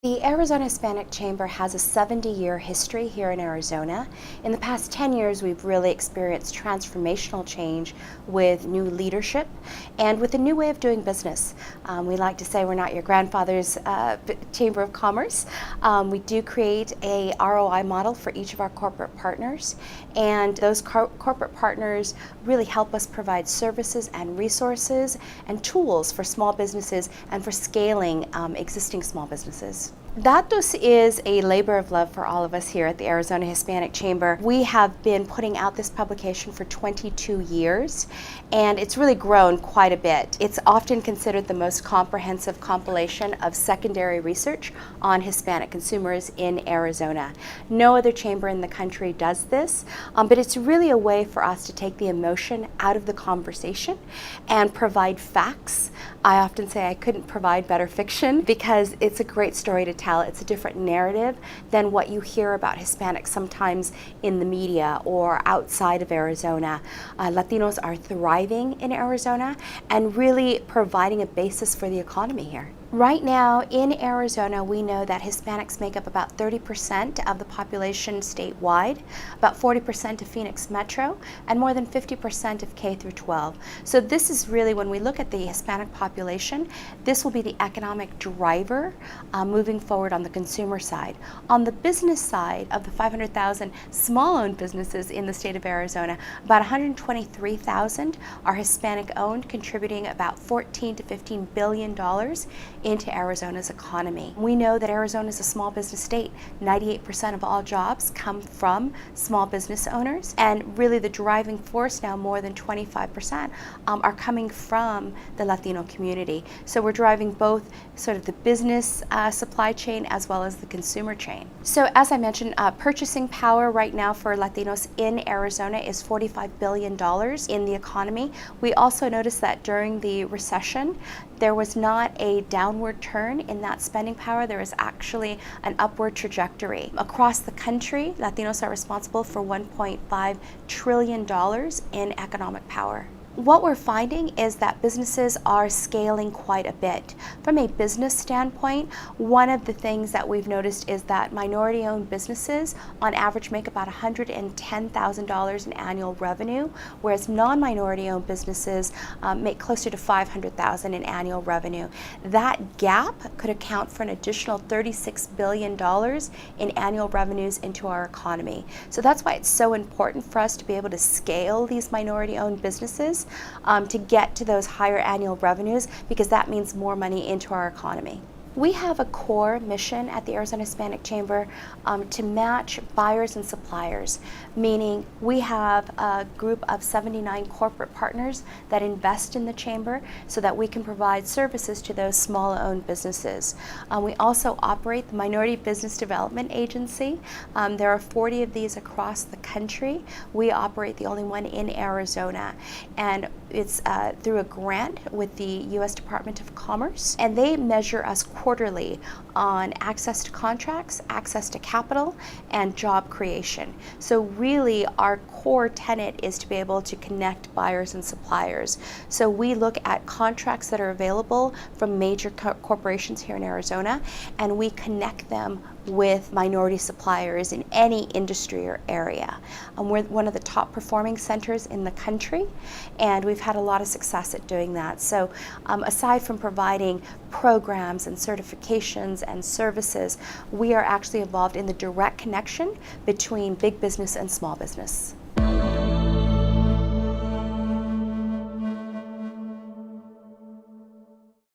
The Arizona Hispanic Chamber has a 70-year history here in Arizona. In the past 10 years, we've really experienced transformational change with new leadership and with a new way of doing business. We like to say we're not your grandfather's Chamber of Commerce. We do create a ROI model for each of our corporate partners, and those corporate partners really help us provide services and resources and tools for small businesses and for scaling existing small businesses. DATOS is a labor of love for all of us here at the Arizona Hispanic Chamber. We have been putting out this publication for 22 years, and it's really grown quite a bit. It's often considered the most comprehensive compilation of secondary research on Hispanic consumers in Arizona. No other chamber in the country does this, but it's really a way for us to take the emotion out of the conversation and provide facts. I often say I couldn't provide better fiction because it's a great story to tell. It's a different narrative than what you hear about Hispanics sometimes in the media or outside of Arizona. Latinos are thriving in Arizona and really providing a basis for the economy here. Right now in Arizona, we know that Hispanics make up about 30% of the population statewide, about 40% of Phoenix Metro, and more than 50% of K through 12. So this is really, when we look at the Hispanic population, this will be the economic driver moving forward on the consumer side. On the business side, of the 500,000 small-owned businesses in the state of Arizona, about 123,000 are Hispanic-owned, contributing about $14 to $15 billion into Arizona's economy. We know that Arizona is a small business state. 98% of all jobs come from small business owners, and really the driving force now, more than 25%, are coming from the Latino community. So we're driving both sort of the business supply chain as well as the consumer chain. So as I mentioned, purchasing power right now for Latinos in Arizona is $45 billion in the economy. We also noticed that during the recession, there was not a downward turn in that spending power. There was actually an upward trajectory. Across the country, Latinos are responsible for $1.5 trillion in economic power. What we're finding is that businesses are scaling quite a bit. From a business standpoint, one of the things that we've noticed is that minority-owned businesses on average make about $110,000 in annual revenue, whereas non-minority-owned businesses make closer to $500,000 in annual revenue. That gap could account for an additional $36 billion in annual revenues into our economy. So that's why it's so important for us to be able to scale these minority-owned businesses to get to those higher annual revenues, because that means more money into our economy. We have a core mission at the Arizona Hispanic Chamber to match buyers and suppliers, meaning we have a group of 79 corporate partners that invest in the chamber so that we can provide services to those small-owned businesses. We also operate the Minority Business Development Agency. There are 40 of these across the country. We operate the only one in Arizona, and it's through a grant with the U.S. Department of Commerce, and they measure us quarterly on access to contracts, access to capital, and job creation. So really our core tenet is to be able to connect buyers and suppliers. So we look at contracts that are available from major corporations here in Arizona, and we connect them with minority suppliers in any industry or area. We're one of the top performing centers in the country, and we've had a lot of success at doing that. So aside from providing programs and certifications and services, we are actually involved in the direct connection between big business and small business.